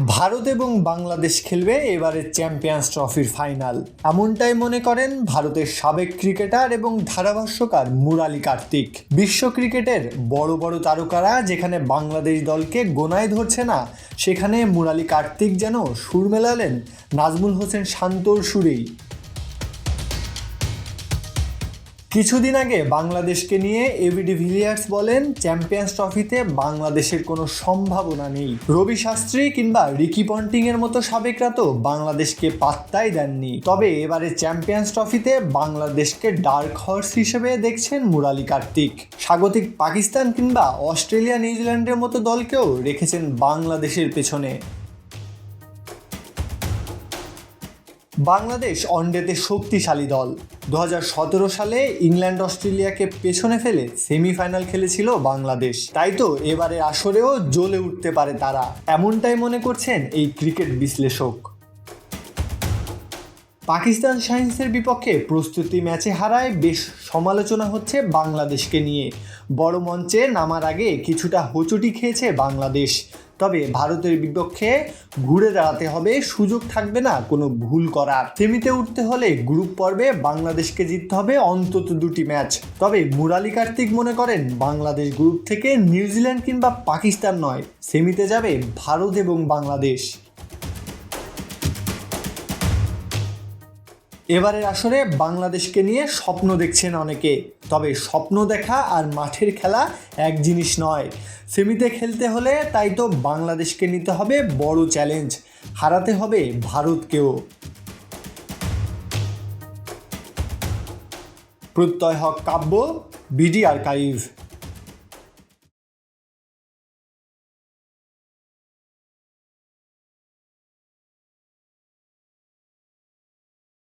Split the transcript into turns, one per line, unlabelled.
ভারত এবং বাংলাদেশ খেলবে এবারের চ্যাম্পিয়ন্স ট্রফির ফাইনাল, এমনটাই মনে করেন ভারতের সাবেক ক্রিকেটার এবং ধারাভাষ্যকার মুরালি কার্তিক। বিশ্ব ক্রিকেটের বড় বড় তারকারা যেখানে বাংলাদেশ দলকে গোনায় ধরছে না, সেখানে মুরালি কার্তিক যেন সুর মেলালেন নাজমুল হোসেন শান্তর সুরেই। কিছুদিন আগে বাংলাদেশকে নিয়ে এবি ডিভিলিয়ার্স বলেন, চ্যাম্পিয়ন্স ট্রফিতে বাংলাদেশের কোনো সম্ভাবনা নেই। রবি শাস্ত্রী কিংবা রিকি পন্টিং এর মতো সাবেকরা তো বাংলাদেশকে পাত্তাই দেননি। তবে এবারে চ্যাম্পিয়ন্স ট্রফিতে বাংলাদেশকে ডার্ক হর্স হিসেবে দেখছেন মুরালি কার্তিক। স্বাগতিক পাকিস্তান কিংবা অস্ট্রেলিয়া নিউজিল্যান্ডের মতো দলকেও রেখেছেন বাংলাদেশের পেছনে। বাংলাদেশ ওয়ানডেতে শক্তিশালী দল। 2017 সালে ইংল্যান্ড অস্ট্রেলিয়াকে পেছনে ফেলে সেমিফাইনাল খেলেছিল বাংলাদেশ। তাই তো এবারে আসরেও জ্বলে উঠতে পারে তারা, এমনটাই মনে করছেন এই ক্রিকেট বিশ্লেষক। পাকিস্তান শাহিনসের বিপক্ষে প্রস্তুতি ম্যাচে হারায় বেশ সমালোচনা হচ্ছে বাংলাদেশকে নিয়ে। বড় মঞ্চে নামার আগে কিছুটা হোঁচটি খেয়েছে বাংলাদেশ। তবে ভারতের বিপক্ষে ঘুরে দাঁড়াতে হবে, সুযোগ থাকবে না কোনো ভুল করার। সেমিতে উঠতে হলে গ্রুপ পর্বে বাংলাদেশকে জিততে হবে অন্তত 2টি ম্যাচ। তবে মুরালি কার্তিক মনে করেন বাংলাদেশ গ্রুপ থেকে নিউজিল্যান্ড কিংবা পাকিস্তান নয়, সেমিতে যাবে ভারত এবং বাংলাদেশ। এবারের আসরে বাংলাদেশকে নিয়ে স্বপ্ন দেখছেন অনেকে। তবে স্বপ্ন দেখা আর মাঠের খেলা এক জিনিস নয়। সেমিতে খেলতে হলে তাই তো বাংলাদেশকে নিতে হবে বড় চ্যালেঞ্জ, হারাতে হবে ভারতকেও। প্রত্যয় হক কাব্য, বিডি আর্কাইভ।